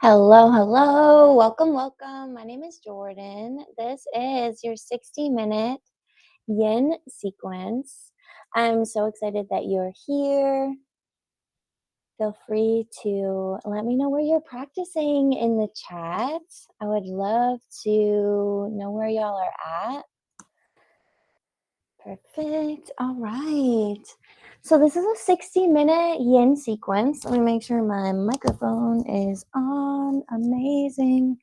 Hello, hello. Welcome, welcome. My name is Jordan. This is your 60-minute yin sequence. I'm so excited that you're here. Feel free to let me know where you're practicing in the chat. I would love to know where y'all are at. Perfect. All right. So this is a 60-minute yin sequence. Let me make sure my microphone is on. Amazing.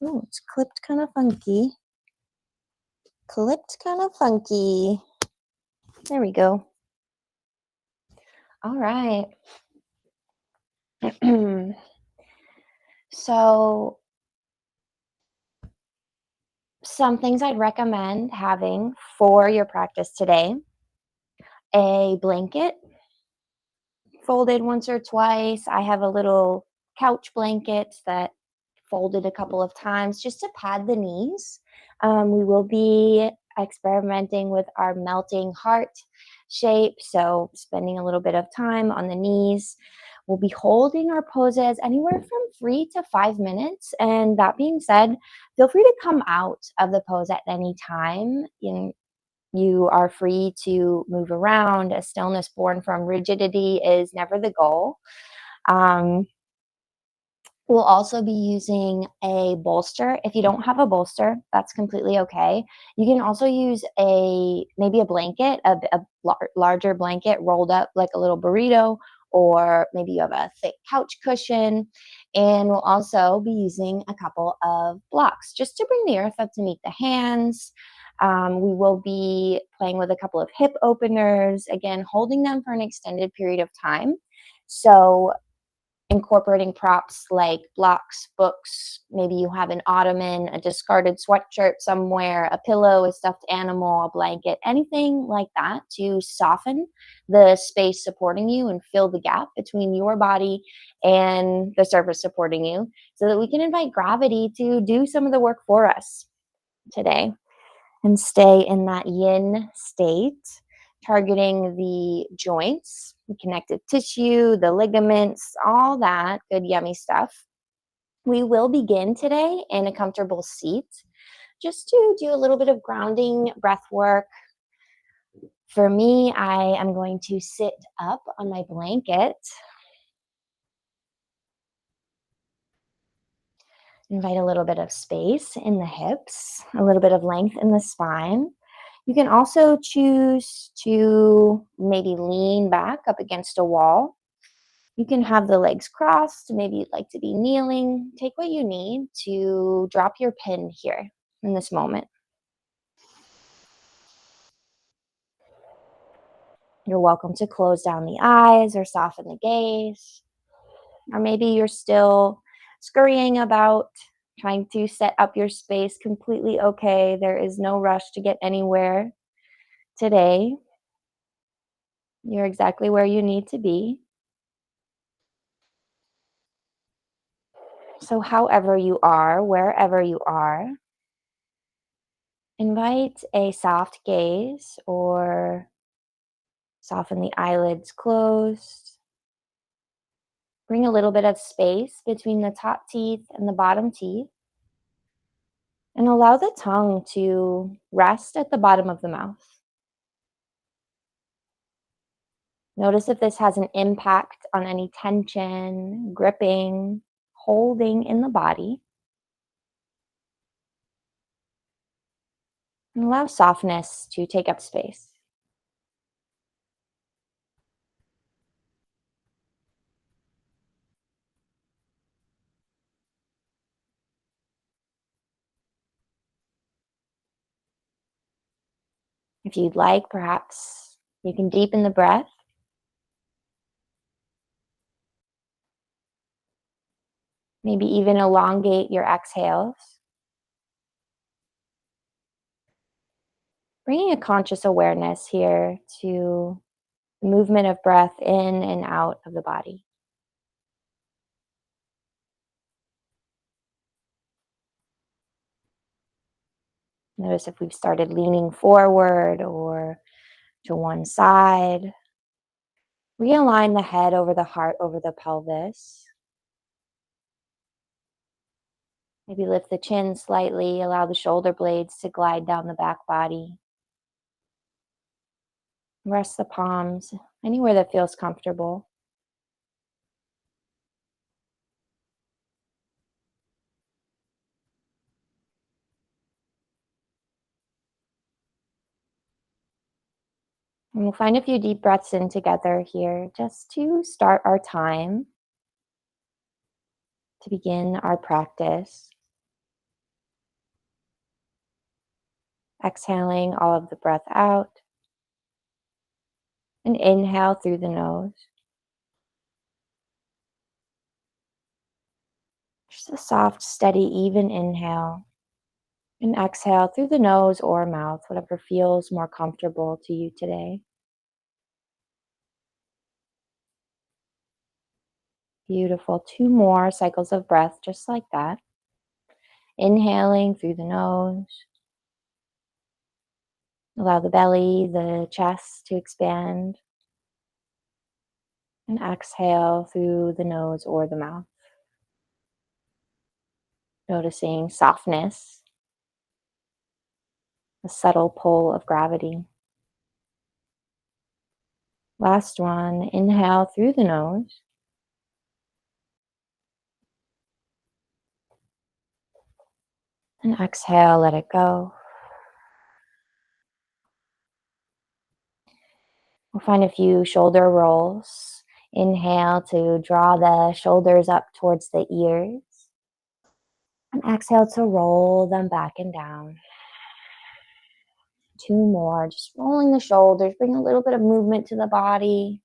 Oh, it's clipped kind of funky. There we go. All right. So some things I'd recommend having for your practice today: a blanket folded once or twice. I have a little couch blanket that folded a couple of times just to pad the knees. We will be experimenting with our melting heart shape, so spending a little bit of time on the knees. We'll be holding our poses anywhere from 3 to 5 minutes. And that being said, feel free to come out of the pose at any time. You are free to move around. A stillness born from rigidity is never the goal. We'll also be using a bolster. If you don't have a bolster, that's completely okay. You can also use maybe a blanket, a larger blanket rolled up like a little burrito, or maybe you have a thick couch cushion. And we'll also be using a couple of blocks just to bring the earth up to meet the hands. We will be playing with a couple of hip openers, again, holding them for an extended period of time. So incorporating props like blocks, books, maybe you have an ottoman, a discarded sweatshirt somewhere, a pillow, a stuffed animal, a blanket, anything like that to soften the space supporting you and fill the gap between your body and the surface supporting you, so that we can invite gravity to do some of the work for us today and stay in that yin state, targeting the joints, the connective tissue, the ligaments, all that good, yummy stuff. We will begin today in a comfortable seat, just to do a little bit of grounding breath work. For me, I am going to sit up on my blanket. Invite a little bit of space in the hips, a little bit of length in the spine. You can also choose to maybe lean back up against a wall. You can have the legs crossed. Maybe you'd like to be kneeling. Take what you need to drop your pin here in this moment. You're welcome to close down the eyes or soften the gaze. Or maybe you're still scurrying about, trying to set up your space. Completely okay. There is no rush to get anywhere today. You're exactly where you need to be. So however you are, wherever you are, invite a soft gaze or soften the eyelids closed. Bring a little bit of space between the top teeth and the bottom teeth. And allow the tongue to rest at the bottom of the mouth. Notice if this has an impact on any tension, gripping, holding in the body. And allow softness to take up space. If you'd like, perhaps you can deepen the breath. Maybe even elongate your exhales. Bringing a conscious awareness here to the movement of breath in and out of the body. Notice if we've started leaning forward or to one side. Realign the head over the heart, over the pelvis. Maybe lift the chin slightly, allow the shoulder blades to glide down the back body. Rest the palms anywhere that feels comfortable. And we'll find a few deep breaths in together here just to start our time, to begin our practice. Exhaling all of the breath out and inhale through the nose. Just a soft, steady, even inhale. And exhale through the nose or mouth, whatever feels more comfortable to you today. Beautiful. 2 more cycles of breath, just like that. Inhaling through the nose. Allow the belly, the chest to expand. And exhale through the nose or the mouth. Noticing softness, the subtle pull of gravity. Last one, inhale through the nose. And exhale, let it go. We'll find a few shoulder rolls. Inhale to draw the shoulders up towards the ears. And exhale to roll them back and down. 2 more, just rolling the shoulders, bring a little bit of movement to the body.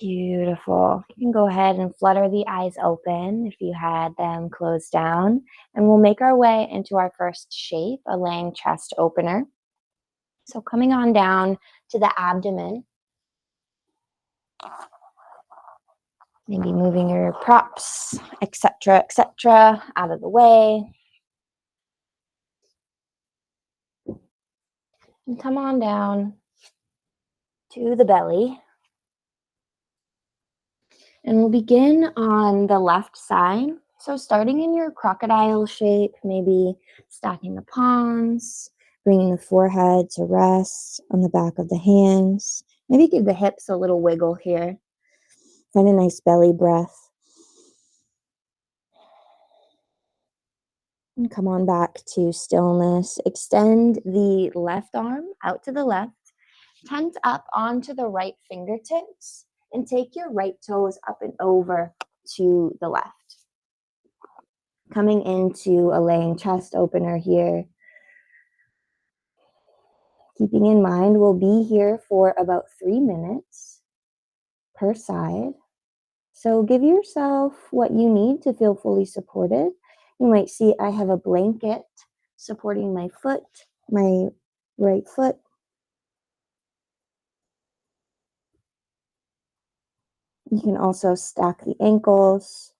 Beautiful. You can go ahead and flutter the eyes open if you had them closed down. And we'll make our way into our first shape, a laying chest opener. So coming on down to the abdomen. Maybe moving your props, etc., out of the way. And come on down to the belly. And we'll begin on the left side. So starting in your crocodile shape, maybe stacking the palms, bringing the forehead to rest on the back of the hands. Maybe give the hips a little wiggle here. Find a nice belly breath. And come on back to stillness. Extend the left arm out to the left. Tent up onto the right fingertips. And take your right toes up and over to the left. Coming into a laying chest opener here. Keeping in mind, we'll be here for about 3 minutes per side. So give yourself what you need to feel fully supported. You might see I have a blanket supporting my foot, my right foot. You can also stack the ankles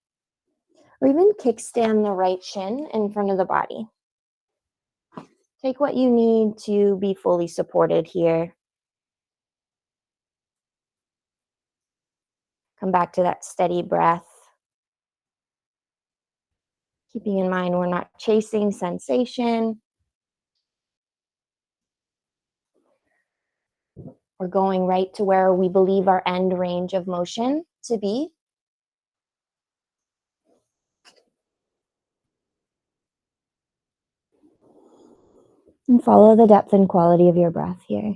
or even kickstand the right shin in front of the body. Take what you need to be fully supported here. Come back to that steady breath. Keeping in mind we're not chasing sensation. We're going right to where we believe our end range of motion to be. And follow the depth and quality of your breath here.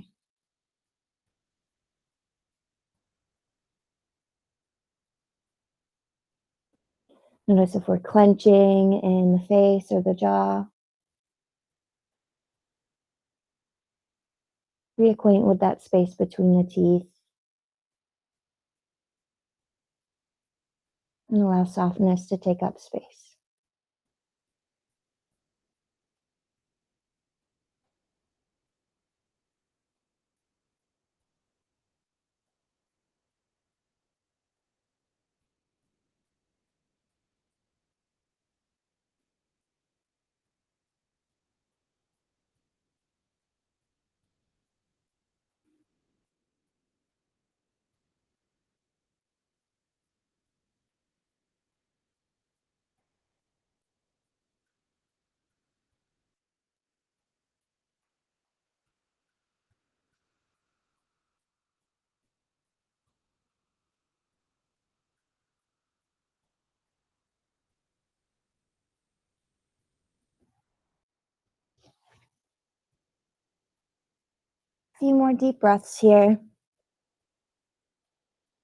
Notice if we're clenching in the face or the jaw. Reacquaint with that space between the teeth. And allow softness to take up space. A few more deep breaths here.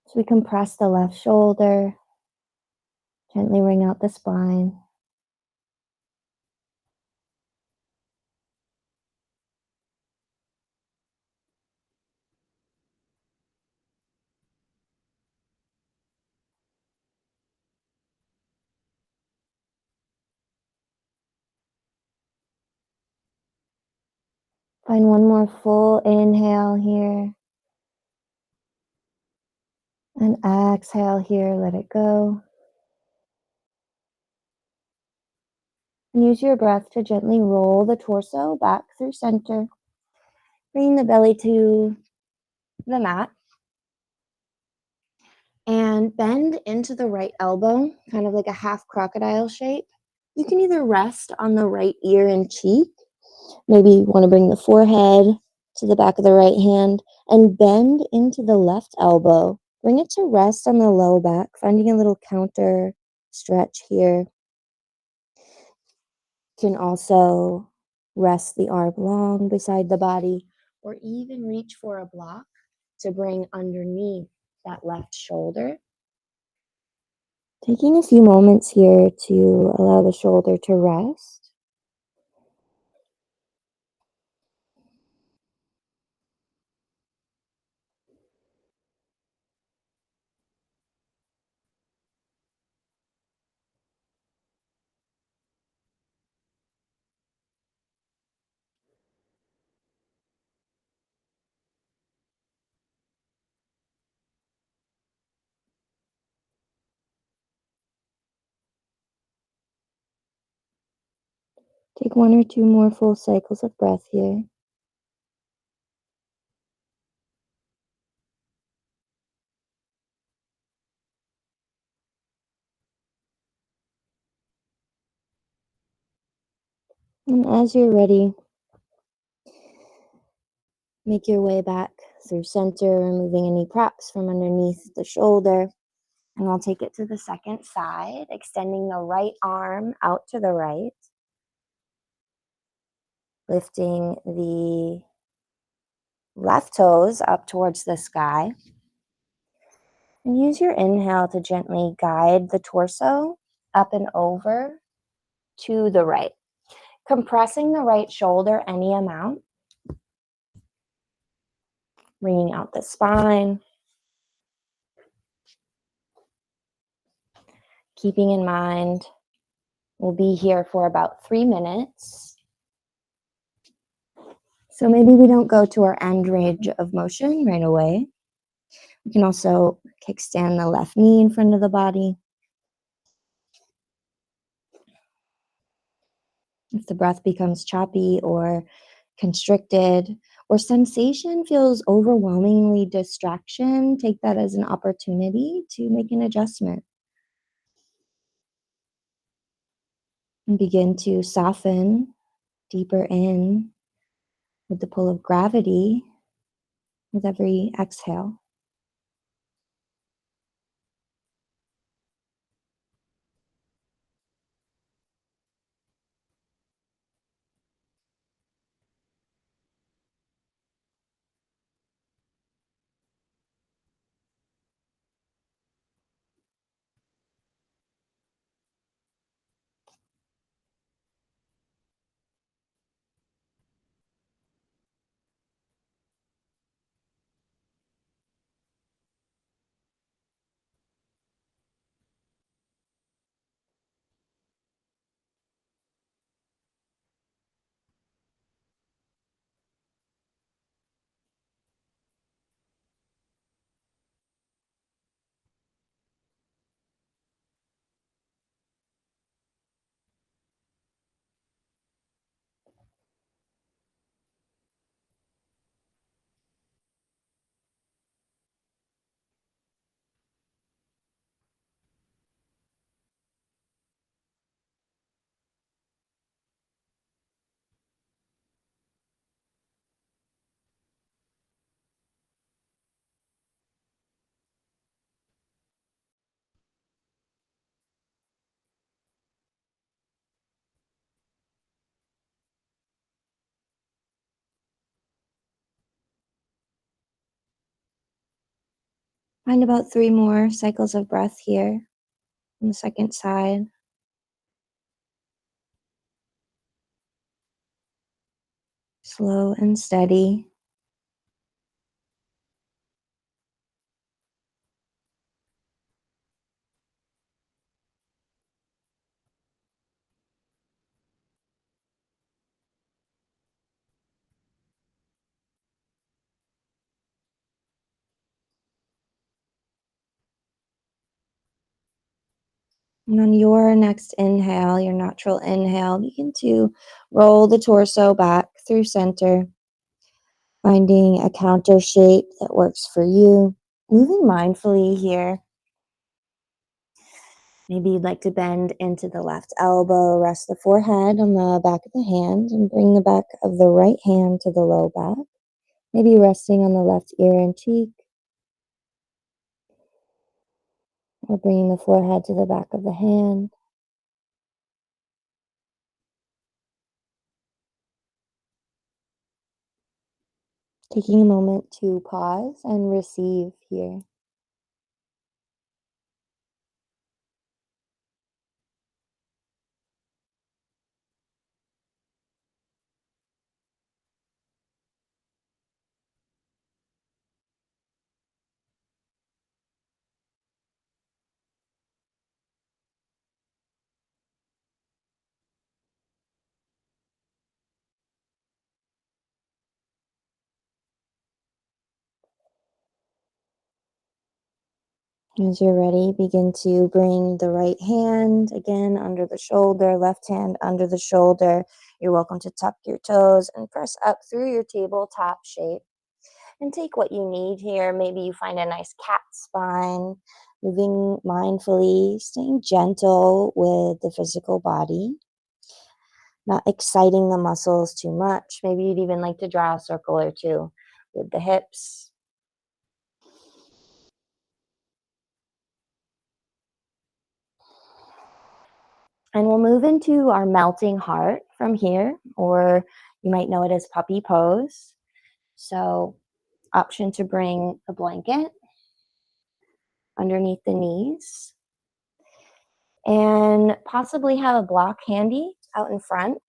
So we compress the left shoulder, gently wring out the spine. Find one more full inhale here. And exhale here, let it go. And use your breath to gently roll the torso back through center. Bring the belly to the mat. And bend into the right elbow, kind of like a half crocodile shape. You can either rest on the right ear and cheek. Maybe you want to bring the forehead to the back of the right hand and bend into the left elbow. Bring it to rest on the low back, finding a little counter stretch here. You can also rest the arm long beside the body or even reach for a block to bring underneath that left shoulder. Taking a few moments here to allow the shoulder to rest. Take one or two more full cycles of breath here. And as you're ready, make your way back through center, removing any props from underneath the shoulder. And I'll take it to the second side, extending the right arm out to the right, lifting the left toes up towards the sky. And use your inhale to gently guide the torso up and over to the right. Compressing the right shoulder any amount. Bringing out the spine. Keeping in mind, we'll be here for about 3 minutes. So maybe we don't go to our end range of motion right away. We can also kickstand the left knee in front of the body. If the breath becomes choppy or constricted, or sensation feels overwhelmingly distraction, take that as an opportunity to make an adjustment. And begin to soften deeper in with the pull of gravity with every exhale. Find about 3 more cycles of breath here on the second side. Slow and steady. And on your next inhale, your natural inhale, begin to roll the torso back through center, finding a counter shape that works for you. Moving mindfully here. Maybe you'd like to bend into the left elbow, rest the forehead on the back of the hand, and bring the back of the right hand to the low back. Maybe resting on the left ear and cheek, or bringing the forehead to the back of the hand. Taking a moment to pause and receive here. As you're ready, begin to bring the right hand again under the shoulder, left hand under the shoulder. You're welcome to tuck your toes and press up through your tabletop shape. And take what you need here. Maybe you find a nice cat spine, moving mindfully, staying gentle with the physical body, not exciting the muscles too much. Maybe you'd even like to draw a circle or two with the hips. And we'll move into our melting heart from here, or you might know it as puppy pose. So, option to bring a blanket underneath the knees and possibly have a block handy out in front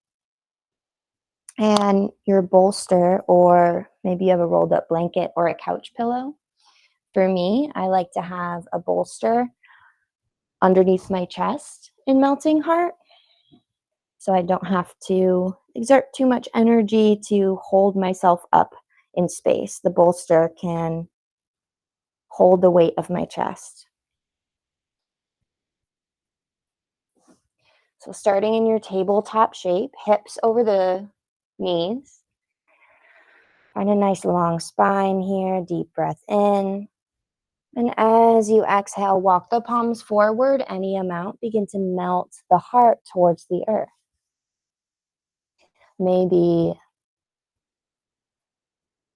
and your bolster, or maybe you have a rolled up blanket or a couch pillow. For me, I like to have a bolster underneath my chest in melting heart, so I don't have to exert too much energy to hold myself up in space. The bolster can hold the weight of my chest. So starting in your tabletop shape, hips over the knees. Find a nice long spine here, deep breath in. And as you exhale, walk the palms forward any amount. Begin to melt the heart towards the earth. Maybe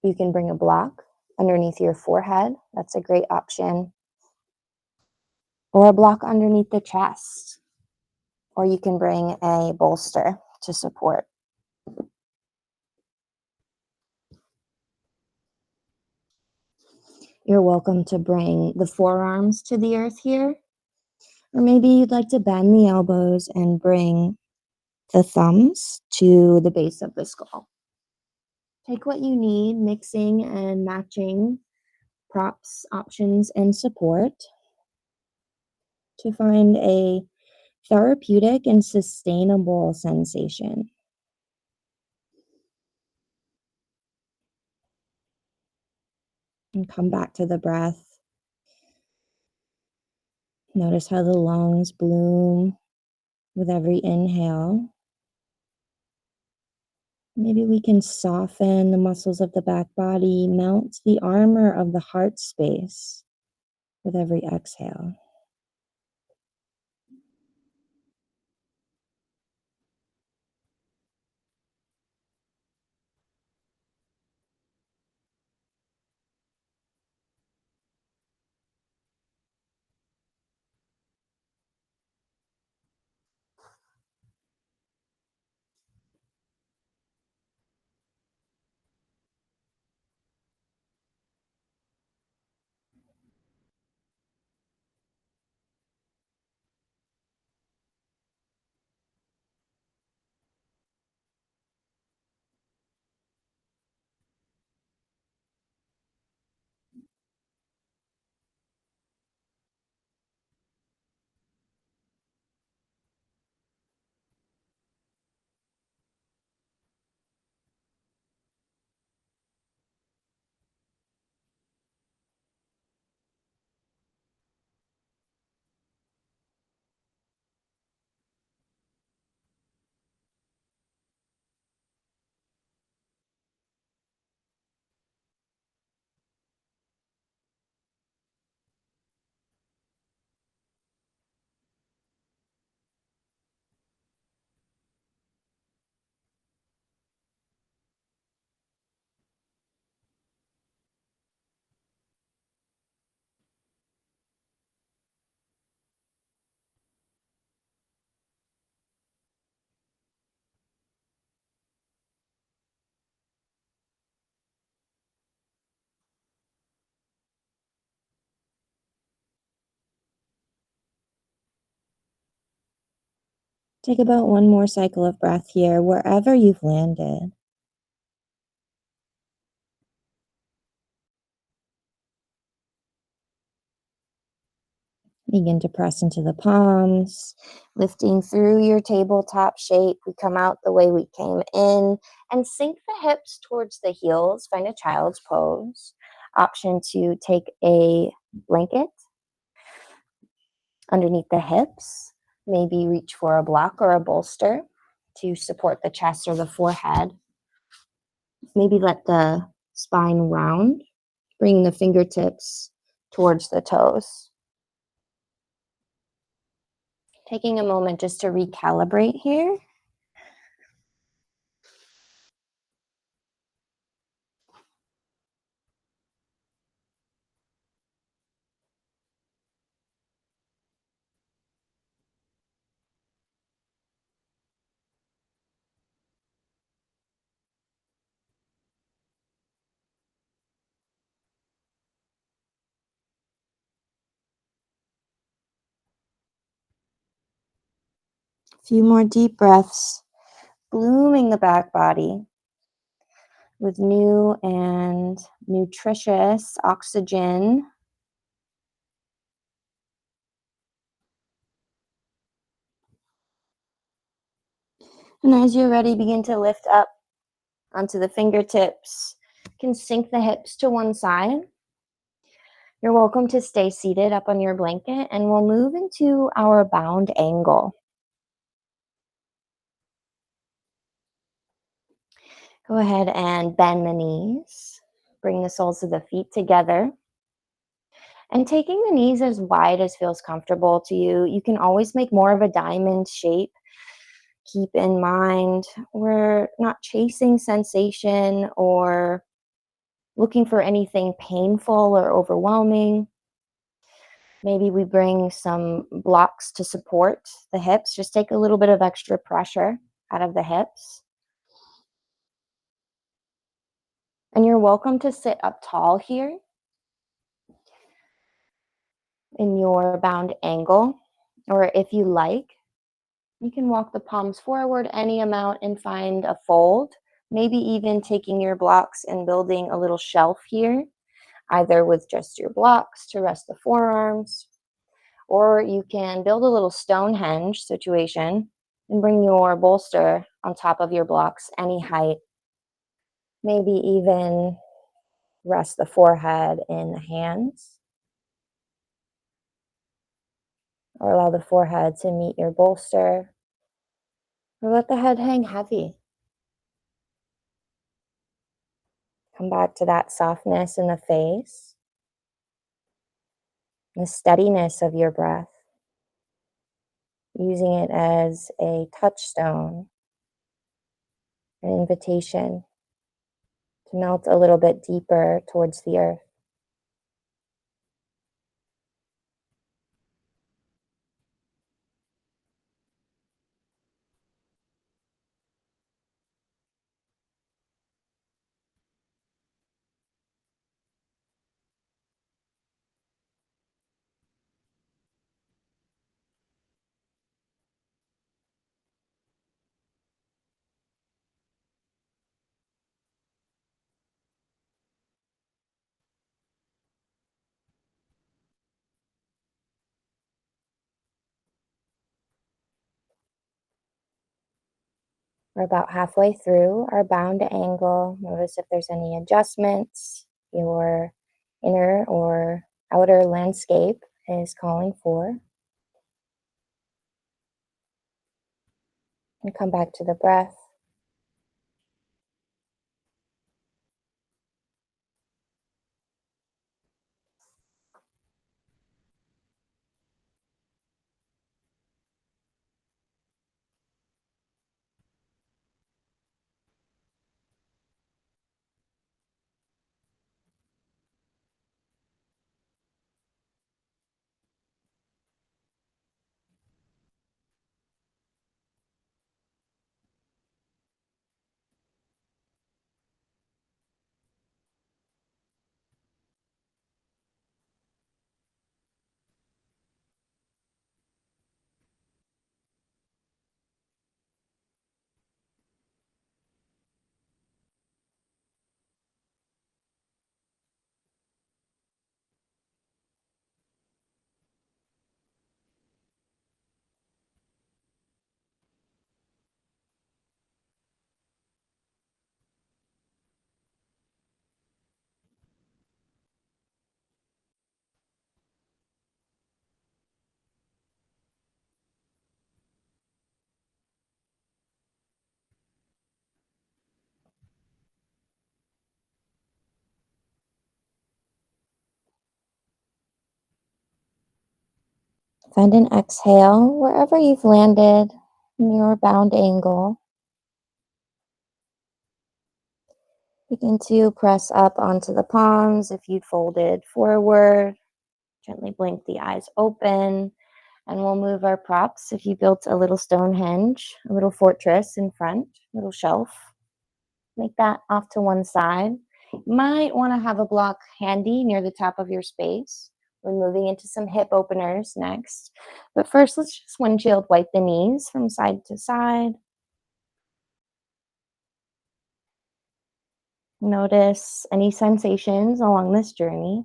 you can bring a block underneath your forehead. That's a great option. Or a block underneath the chest. Or you can bring a bolster to support. You're welcome to bring the forearms to the earth here. Or maybe you'd like to bend the elbows and bring the thumbs to the base of the skull. Take what you need, mixing and matching props, options, and support to find a therapeutic and sustainable sensation. And come back to the breath. Notice how the lungs bloom with every inhale. Maybe we can soften the muscles of the back body, melt the armor of the heart space with every exhale. Take about one more cycle of breath here, wherever you've landed. Begin to press into the palms, lifting through your tabletop shape. We come out the way we came in and sink the hips towards the heels. Find a child's pose. Option to take a blanket underneath the hips. Maybe reach for a block or a bolster to support the chest or the forehead. Maybe let the spine round, bring the fingertips towards the toes. Taking a moment just to recalibrate here. A few more deep breaths, blooming the back body with new and nutritious oxygen. And as you're ready, begin to lift up onto the fingertips. You can sink the hips to one side. You're welcome to stay seated up on your blanket, and we'll move into our bound angle. Go ahead and bend the knees. Bring the soles of the feet together. And taking the knees as wide as feels comfortable to you. You can always make more of a diamond shape. Keep in mind, we're not chasing sensation or looking for anything painful or overwhelming. Maybe we bring some blocks to support the hips. Just take a little bit of extra pressure out of the hips. And you're welcome to sit up tall here in your bound angle. Or if you like, you can walk the palms forward any amount and find a fold. Maybe even taking your blocks and building a little shelf here, either with just your blocks to rest the forearms, or you can build a little Stonehenge situation and bring your bolster on top of your blocks any height. Maybe even rest the forehead in the hands, or allow the forehead to meet your bolster, or let the head hang heavy. Come back to that softness in the face, the steadiness of your breath, using it as a touchstone, an invitation to melt a little bit deeper towards the earth. We're about halfway through our bound angle. Notice if there's any adjustments your inner or outer landscape is calling for. And come back to the breath. Find an exhale wherever you've landed in your bound angle. Begin to press up onto the palms if you folded forward. Gently blink the eyes open. And we'll move our props. If you built a little Stonehenge, a little fortress in front, little shelf, make that off to one side. You might want to have a block handy near the top of your space. We're moving into some hip openers next. But first, let's just windshield wipe the knees from side to side. Notice any sensations along this journey,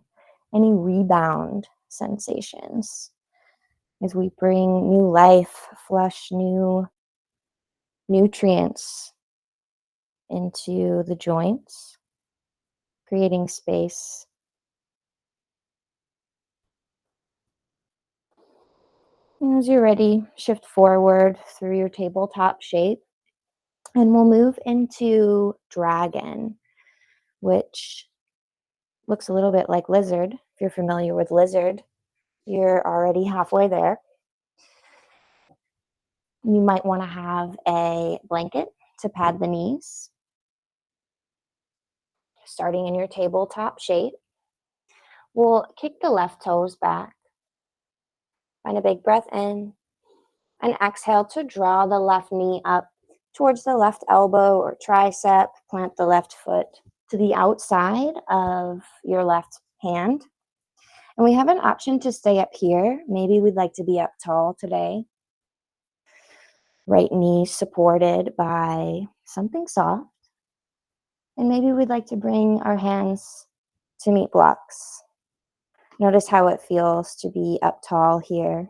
any rebound sensations as we bring new life, flush new nutrients into the joints, creating space. And as you're ready, shift forward through your tabletop shape, and we'll move into dragon, which looks a little bit like lizard. If you're familiar with lizard, you're already halfway there. You might want to have a blanket to pad the knees. Starting in your tabletop shape, we'll kick the left toes back. Find a big breath in. And exhale to draw the left knee up towards the left elbow or tricep. Plant the left foot to the outside of your left hand. And we have an option to stay up here. Maybe we'd like to be up tall today. Right knee supported by something soft. And maybe we'd like to bring our hands to meet blocks. Notice how it feels to be up tall here,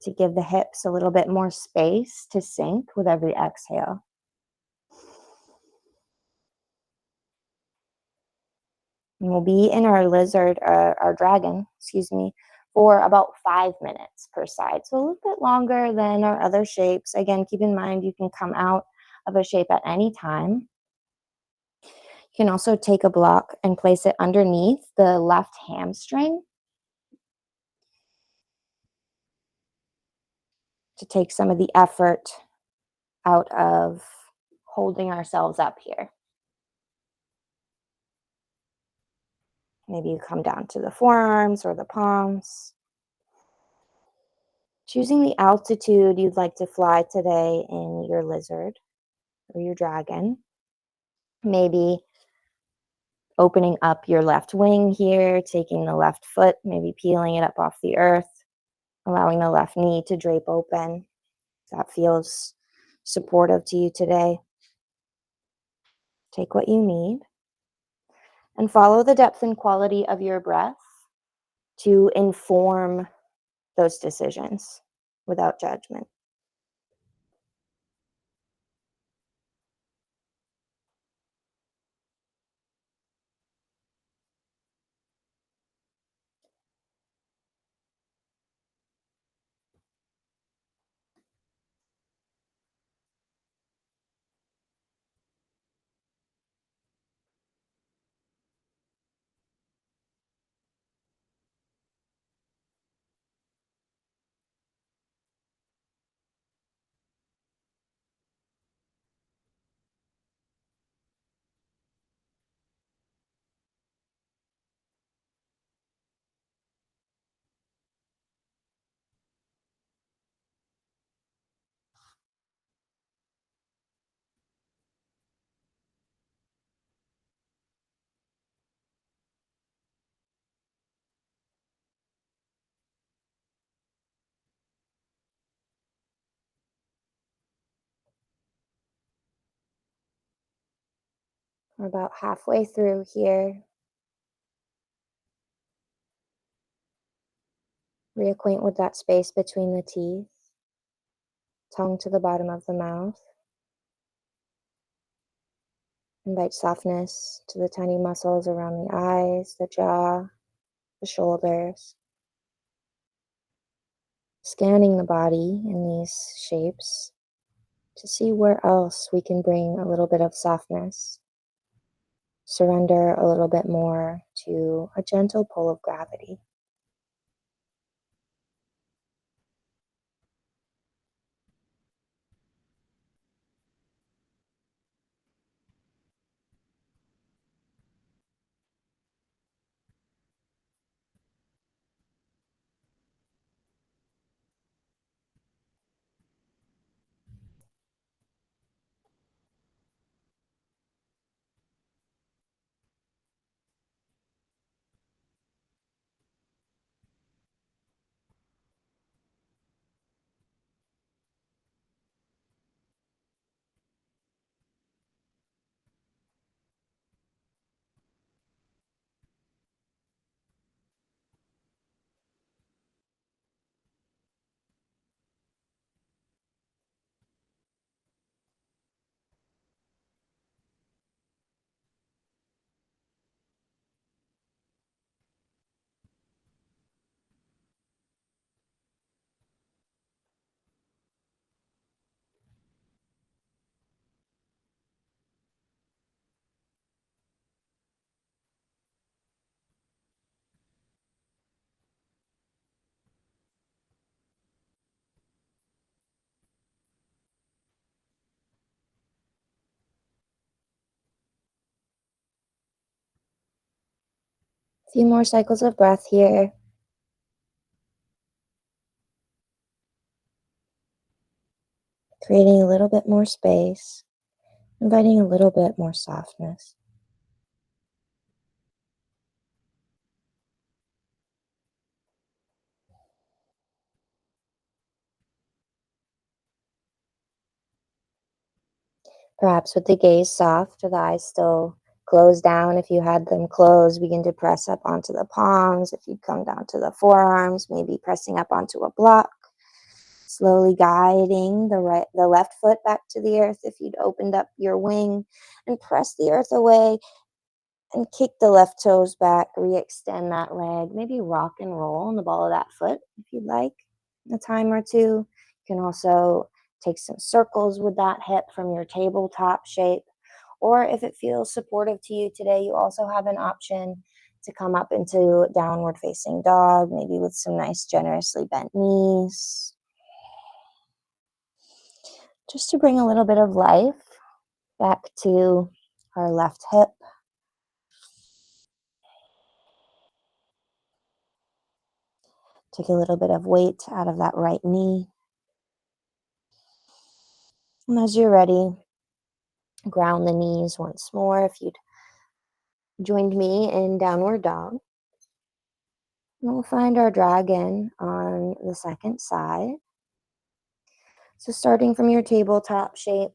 to give the hips a little bit more space to sink with every exhale. And we'll be in our our dragon, for about 5 minutes per side. So a little bit longer than our other shapes. Again, keep in mind you can come out of a shape at any time. You can also take a block and place it underneath the left hamstring to take some of the effort out of holding ourselves up here. Maybe you come down to the forearms or the palms. Choosing the altitude you'd like to fly today in your lizard or your dragon. Maybe opening up your left wing here, taking the left foot, maybe peeling it up off the earth, allowing the left knee to drape open. That feels supportive to you today. Take what you need and follow the depth and quality of your breath to inform those decisions without judgment. We're about halfway through here. Reacquaint with that space between the teeth, tongue to the bottom of the mouth. Invite softness to the tiny muscles around the eyes, the jaw, the shoulders. Scanning the body in these shapes to see where else we can bring a little bit of softness. Surrender a little bit more to a gentle pull of gravity. Few more cycles of breath here. Creating a little bit more space, inviting a little bit more softness. Perhaps with the gaze soft or the eyes still closed down. If you had them closed, begin to press up onto the palms. If you come down to the forearms, maybe pressing up onto a block. Slowly guiding the left foot back to the earth. If you'd opened up your wing and press the earth away and kick the left toes back, re-extend that leg. Maybe rock and roll on the ball of that foot if you'd like a time or two. You can also take some circles with that hip from your tabletop shape. Or if it feels supportive to you today, you also have an option to come up into downward facing dog, maybe with some nice generously bent knees. Just to bring a little bit of life back to our left hip. Take a little bit of weight out of that right knee. And as you're ready, ground the knees once more. If you'd joined me in downward dog, we'll find our dragon on the second side. So starting from your tabletop shape,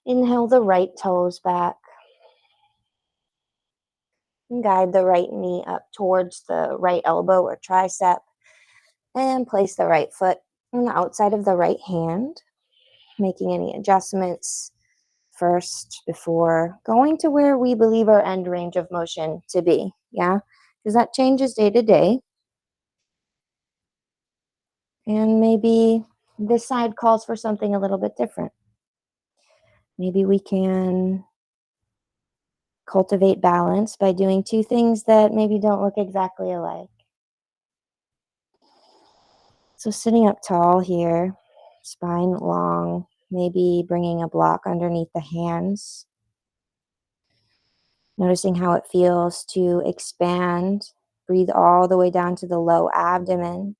inhale the right toes back and guide the right knee up towards the right elbow or tricep and place the right foot on the outside of the right hand, making any adjustments first before going to where we believe our end range of motion to be. Yeah, because that changes day to day. And maybe this side calls for something a little bit different. Maybe we can cultivate balance by doing two things that maybe don't look exactly alike. So sitting up tall here, spine long, maybe bringing a block underneath the hands. Noticing how it feels to expand. Breathe all the way down to the low abdomen.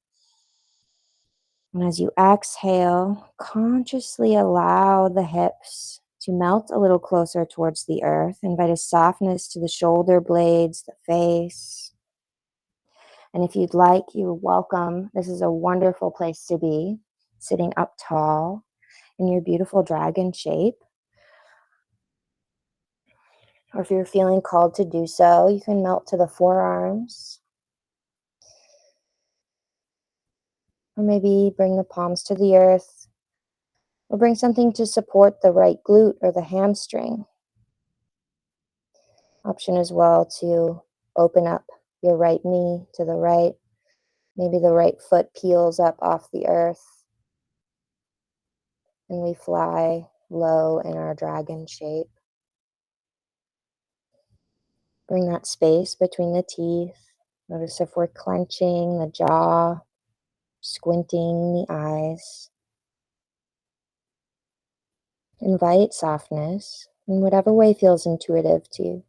And as you exhale, consciously allow the hips to melt a little closer towards the earth. Invite a softness to the shoulder blades, the face. And if you'd like, you're welcome. This is a wonderful place to be, sitting up tall in your beautiful dragon shape. Or if you're feeling called to do so, you can melt to the forearms. Or maybe bring the palms to the earth. Or bring something to support the right glute or the hamstring. Option as well to open up your right knee to the right. Maybe the right foot peels up off the earth. And we fly low in our dragon shape. Bring that space between the teeth. Notice if we're clenching the jaw, squinting the eyes. Invite softness in whatever way feels intuitive to you.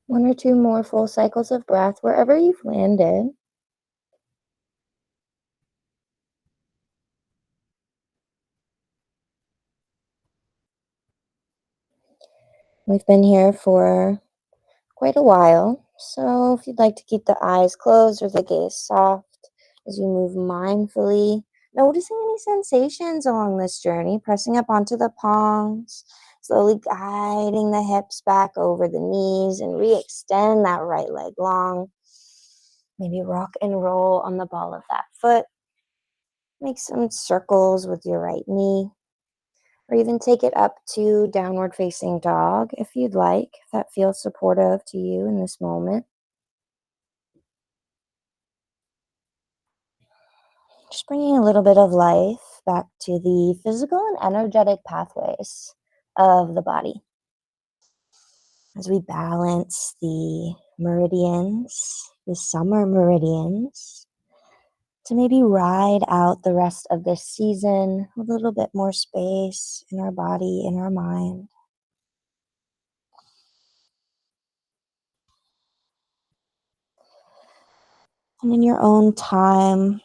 One or two more full cycles of breath wherever you've landed. We've been here for quite a while, so if you'd like to keep the eyes closed or the gaze soft as you move mindfully, noticing any sensations along this journey, pressing up onto the palms, slowly guiding the hips back over the knees and re-extend that right leg long. Maybe rock and roll on the ball of that foot. Make some circles with your right knee, or even take it up to downward facing dog if you'd like, if that feels supportive to you in this moment. Just bringing a little bit of life back to the physical and energetic pathways of the body as we balance the meridians, the summer meridians, to maybe ride out the rest of this season with a little bit more space in our body, in our mind. And in your own time,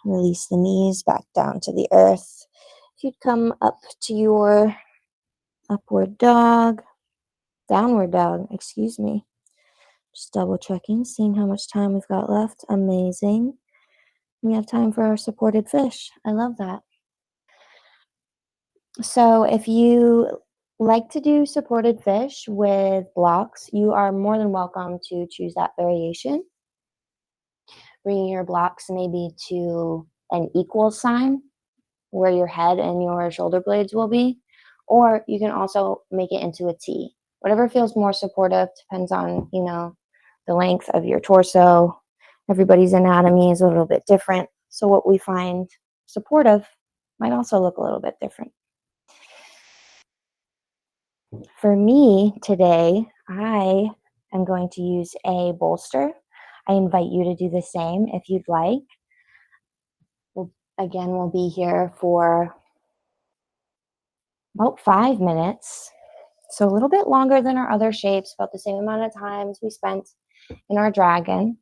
release the knees back down to the earth. If you'd come up to your upward dog, downward dog, excuse me. Just double checking, seeing how much time we've got left. Amazing. We have time for our supported fish. I love that. So if you like to do supported fish with blocks, you are more than welcome to choose that variation. Bringing your blocks maybe to an equal sign where your head and your shoulder blades will be, or you can also make it into a T. Whatever feels more supportive depends on, the length of your torso. Everybody's anatomy is a little bit different. So what we find supportive might also look a little bit different. For me today, I am going to use a bolster. I invite you to do the same if you'd like. We'll be here for about 5 minutes. So a little bit longer than our other shapes, about the same amount of times we spent in our dragon.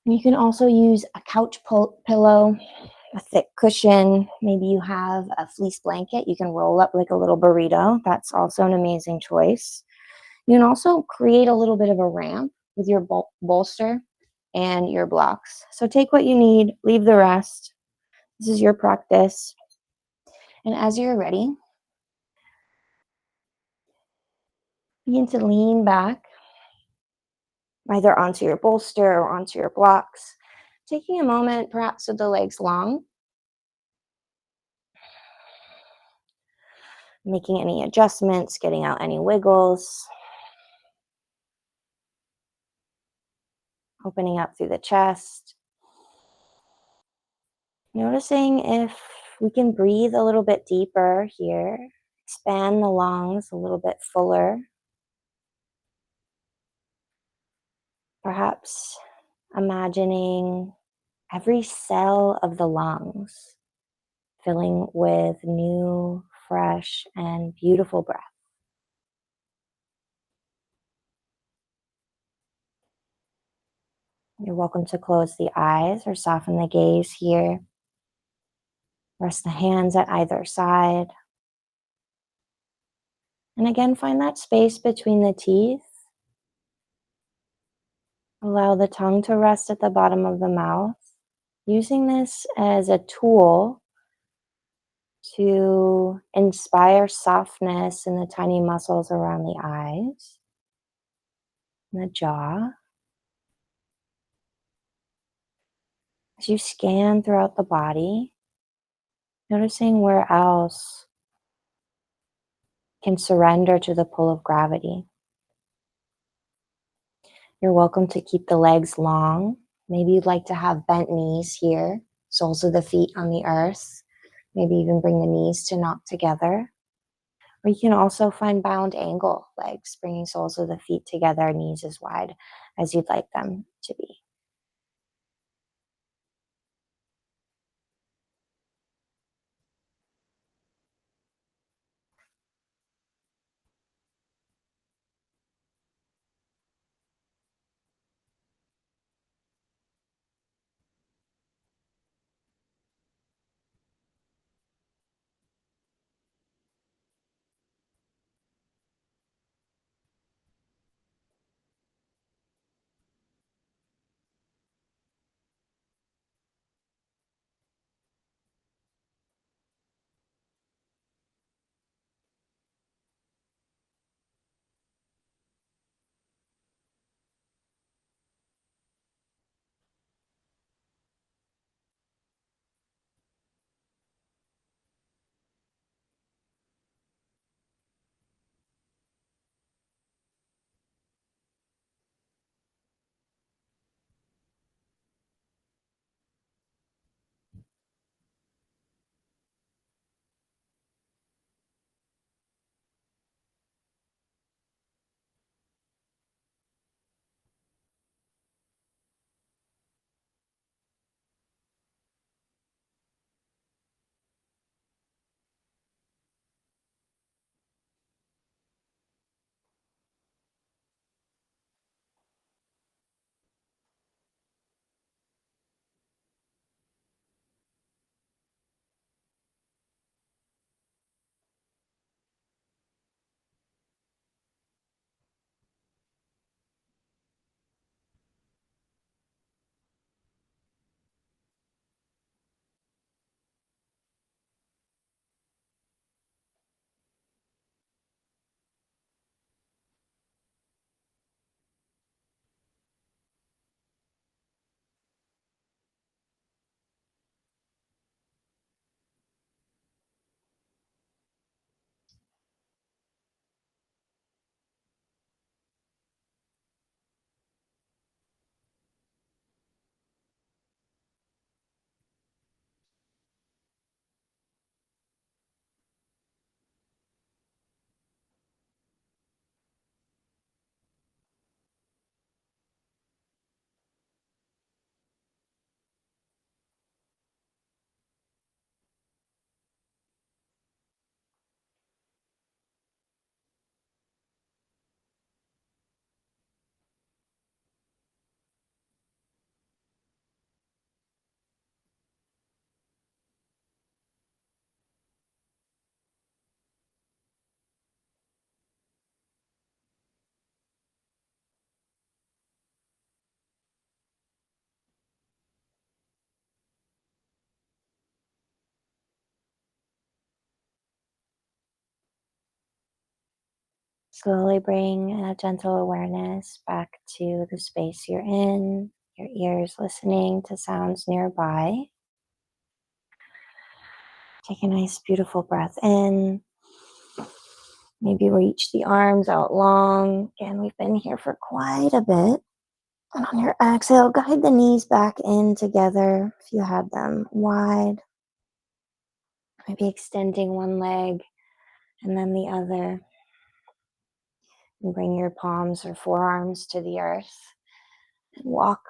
You can also use a couch pillow, a thick cushion. Maybe you have a fleece blanket you can roll up like a little burrito. That's also an amazing choice. You can also create a little bit of a ramp with your bolster and your blocks. So take what you need, leave the rest. This is your practice. And as you're ready, begin to lean back, either onto your bolster or onto your blocks. Taking a moment, perhaps with the legs long, making any adjustments, getting out any wiggles, opening up through the chest. Noticing if we can breathe a little bit deeper here, expand the lungs a little bit fuller. Perhaps imagining every cell of the lungs filling with new, fresh, and beautiful breath. You're welcome to close the eyes or soften the gaze here. Rest the hands at either side. And again, find that space between the teeth. Allow the tongue to rest at the bottom of the mouth. Using this as a tool to inspire softness in the tiny muscles around the eyes, the jaw. As you scan throughout the body, noticing where else can surrender to the pull of gravity. You're welcome to keep the legs long. Maybe you'd like to have bent knees here, soles of the feet on the earth. Maybe even bring the knees to knock together. Or you can also find bound angle legs, bringing soles of the feet together, knees as wide as you'd like them to be. Slowly bring a gentle awareness back to the space you're in, your ears listening to sounds nearby. Take a nice, beautiful breath in. Maybe reach the arms out long. Again, we've been here for quite a bit. And on your exhale, guide the knees back in together if you have them wide. Maybe extending one leg and then the other. And bring your palms or forearms to the earth. And walk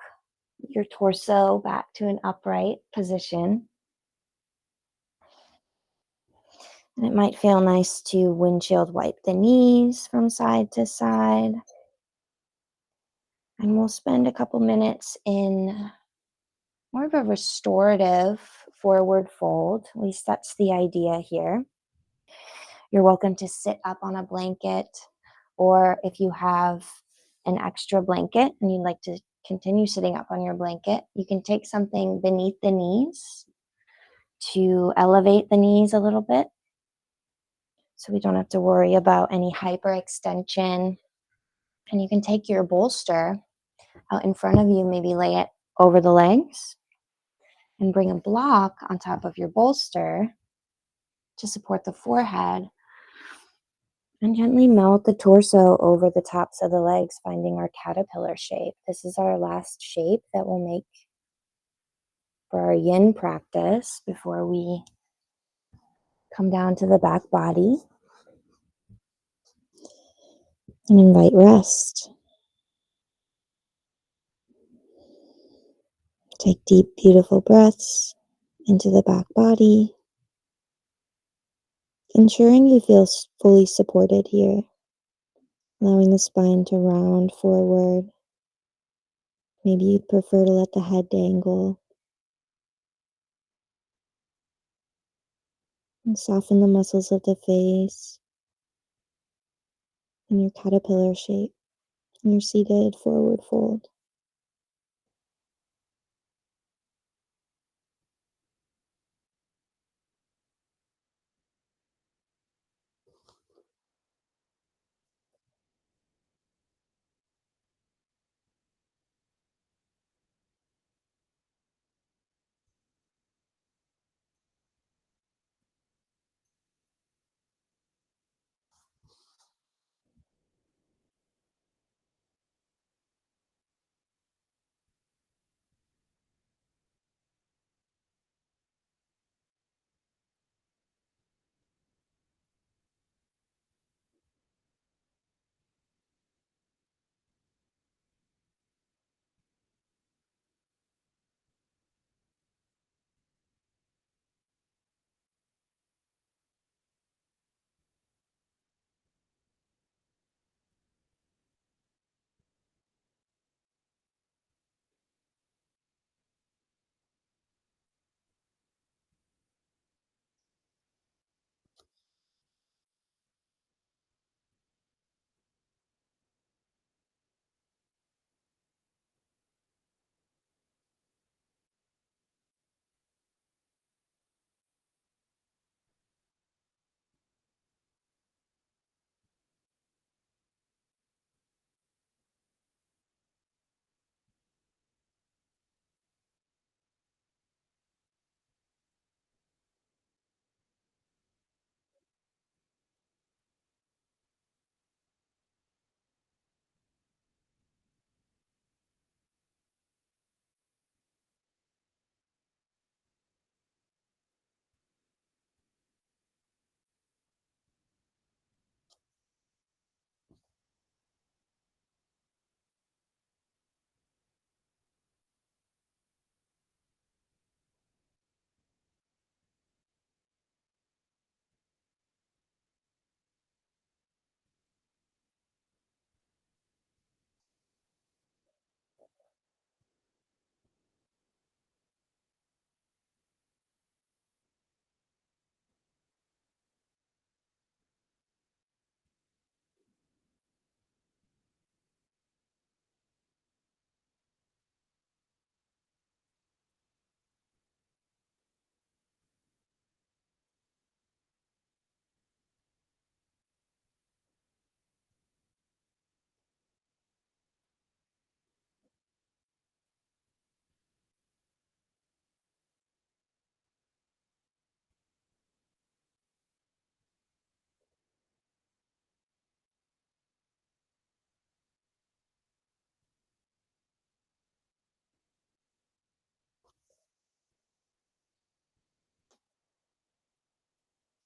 your torso back to an upright position. And it might feel nice to windshield wipe the knees from side to side. And we'll spend a couple minutes in more of a restorative forward fold. At least that's the idea here. You're welcome to sit up on a blanket, or if you have an extra blanket and you'd like to continue sitting up on your blanket, you can take something beneath the knees to elevate the knees a little bit so we don't have to worry about any hyperextension. And you can take your bolster out in front of you, maybe lay it over the legs and bring a block on top of your bolster to support the forehead. And gently melt the torso over the tops of the legs, finding our caterpillar shape. This is our last shape that we'll make for our yin practice before we come down to the back body and invite rest. Take deep, beautiful breaths into the back body, ensuring you feel fully supported here, allowing the spine to round forward. Maybe you'd prefer to let the head dangle and soften the muscles of the face in your caterpillar shape, in your seated forward fold.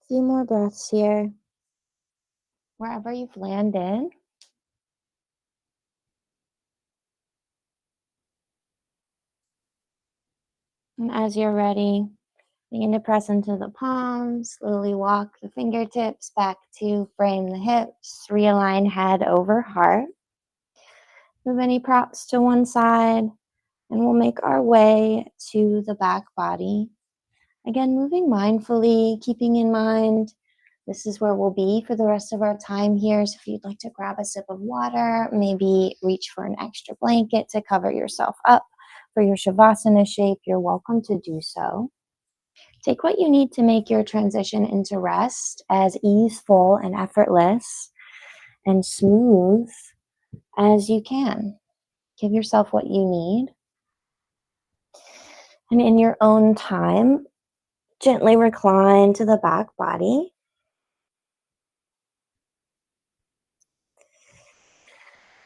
Few more breaths here. Wherever you've landed, and as you're ready, begin to press into the palms, slowly walk the fingertips back to frame the hips, realign head over heart. Move any props to one side, and we'll make our way to the back body. Again, moving mindfully, keeping in mind this is where we'll be for the rest of our time here. So if you'd like to grab a sip of water, maybe reach for an extra blanket to cover yourself up for your Shavasana shape, you're welcome to do so. Take what you need to make your transition into rest as easeful and effortless and smooth as you can. Give yourself what you need. And in your own time, gently recline to the back body.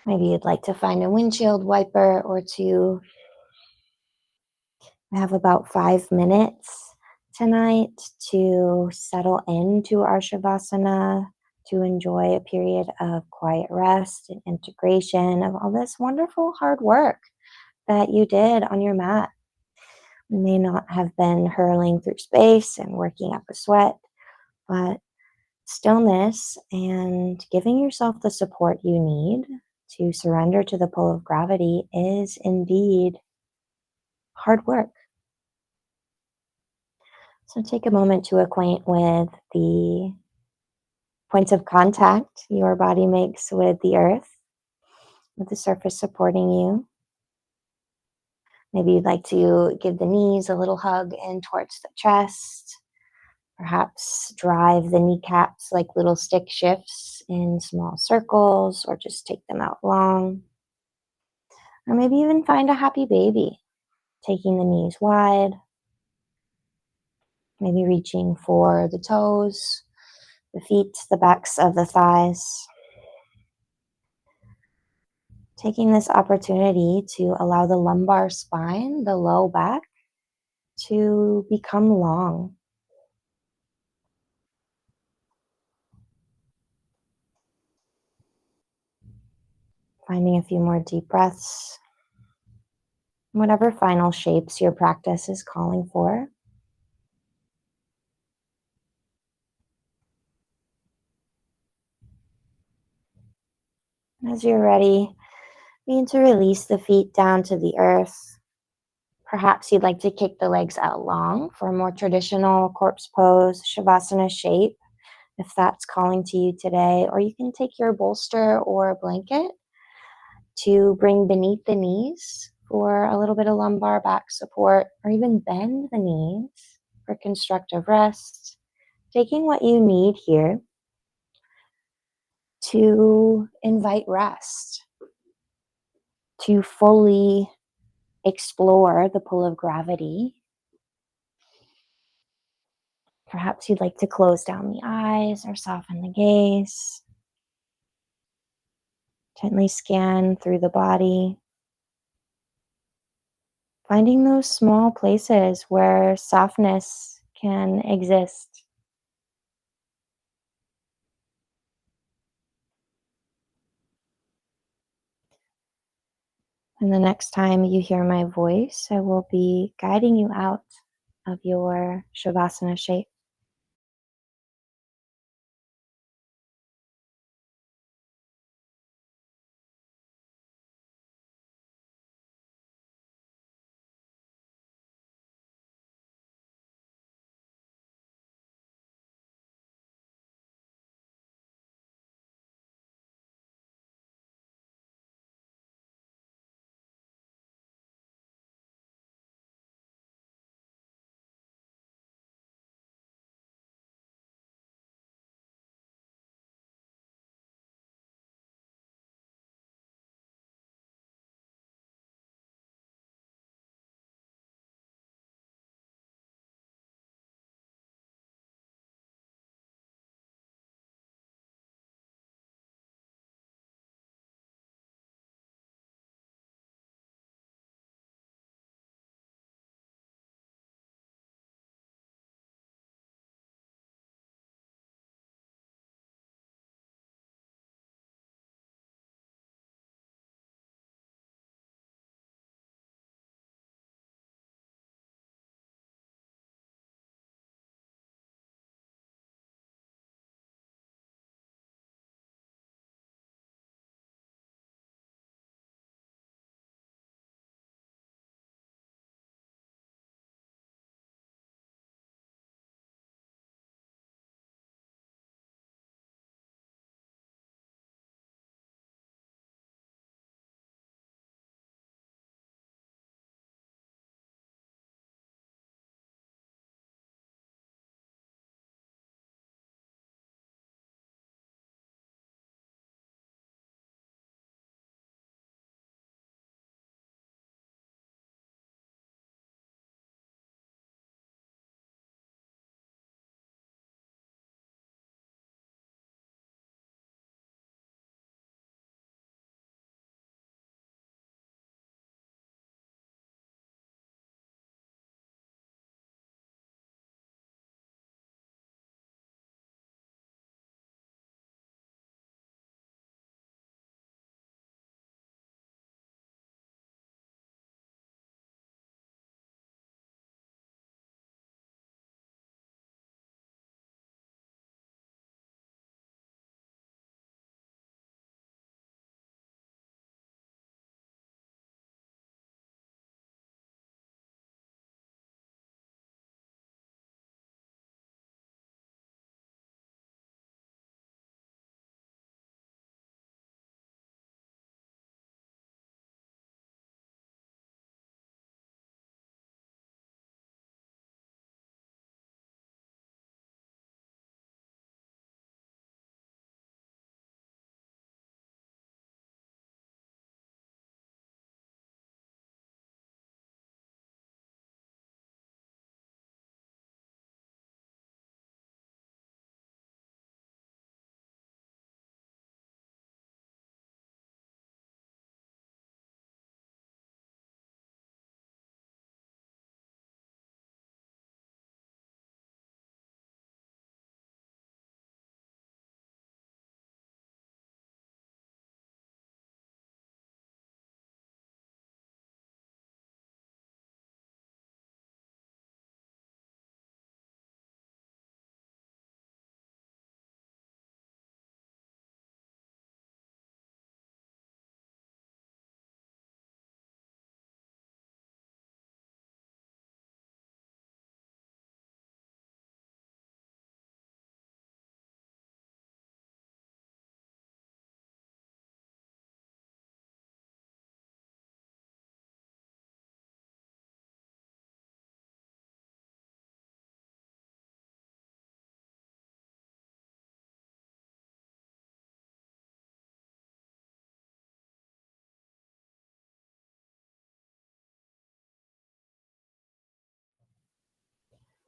Maybe you'd like to find a windshield wiper or two. We have about 5 minutes tonight to settle into our Shavasana, to enjoy a period of quiet rest and integration of all this wonderful hard work that you did on your mat. You may not have been hurling through space and working up a sweat, but stillness and giving yourself the support you need to surrender to the pull of gravity is indeed hard work. So take a moment to acquaint with the points of contact your body makes with the earth, with the surface supporting you. Maybe you'd like to give the knees a little hug in towards the chest. Perhaps drive the kneecaps like little stick shifts in small circles, or just take them out long. Or maybe even find a happy baby, taking the knees wide, maybe reaching for the toes, the feet, the backs of the thighs. Taking this opportunity to allow the lumbar spine, the low back, to become long. Finding a few more deep breaths. Whatever final shapes your practice is calling for. As you're ready, begin to release the feet down to the earth. Perhaps you'd like to kick the legs out long for a more traditional corpse pose, Shavasana shape, if that's calling to you today. Or you can take your bolster or a blanket to bring beneath the knees for a little bit of lumbar back support, or even bend the knees for constructive rest. Taking what you need here to invite rest, to fully explore the pull of gravity. Perhaps you'd like to close down the eyes or soften the gaze. Gently scan through the body, finding those small places where softness can exist. And the next time you hear my voice, I will be guiding you out of your Shavasana shape.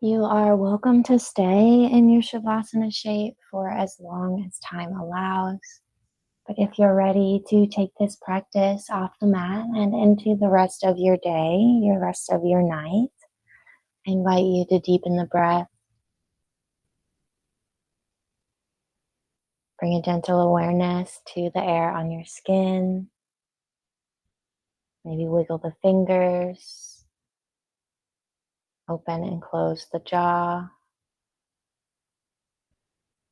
You are welcome to stay in your Shavasana shape for as long as time allows. But if you're ready to take this practice off the mat and into the rest of your day, your rest of your night, I invite you to deepen the breath. Bring a gentle awareness to the air on your skin. Maybe wiggle the fingers. Open and close the jaw.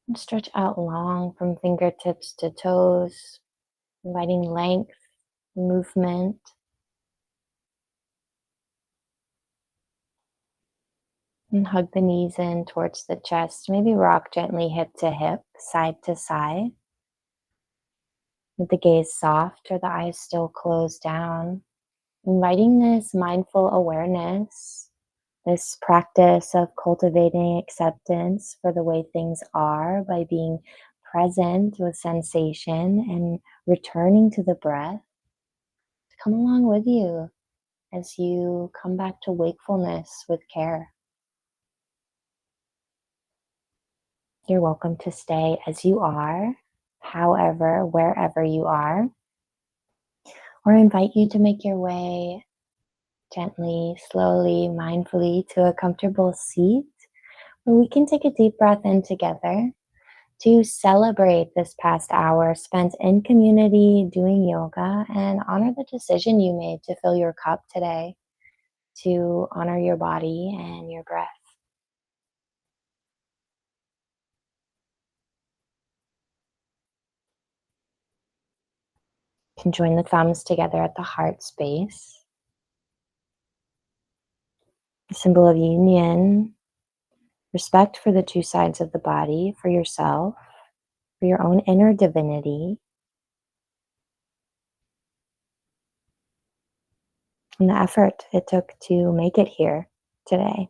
And stretch out long from fingertips to toes, inviting length, movement. And hug the knees in towards the chest. Maybe rock gently hip to hip, side to side. With the gaze soft or the eyes still closed down. Inviting this mindful awareness, this practice of cultivating acceptance for the way things are by being present with sensation and returning to the breath to come along with you as you come back to wakefulness with care. You're welcome to stay as you are, however, wherever you are, or invite you to make your way gently, slowly, mindfully to a comfortable seat where we can take a deep breath in together to celebrate this past hour spent in community doing yoga and honor the decision you made to fill your cup today, to honor your body and your breath. You can join the thumbs together at the heart space, a symbol of union, respect for the two sides of the body, for yourself, for your own inner divinity, and the effort it took to make it here today,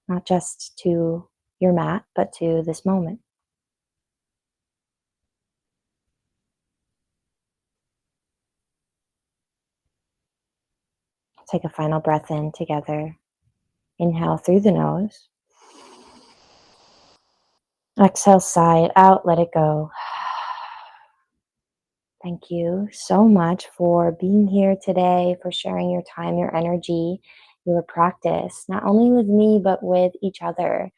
not just to your mat, but to this moment. Take a final breath in together. Inhale through the nose. Exhale, sigh it out, let it go. Thank you so much for being here today, for sharing your time, your energy, your practice, not only with me, but with each other.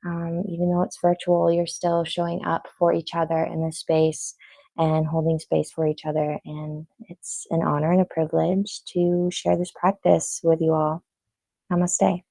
Even though it's virtual, you're still showing up for each other in this space and holding space for each other. And it's an honor and a privilege to share this practice with you all. Namaste.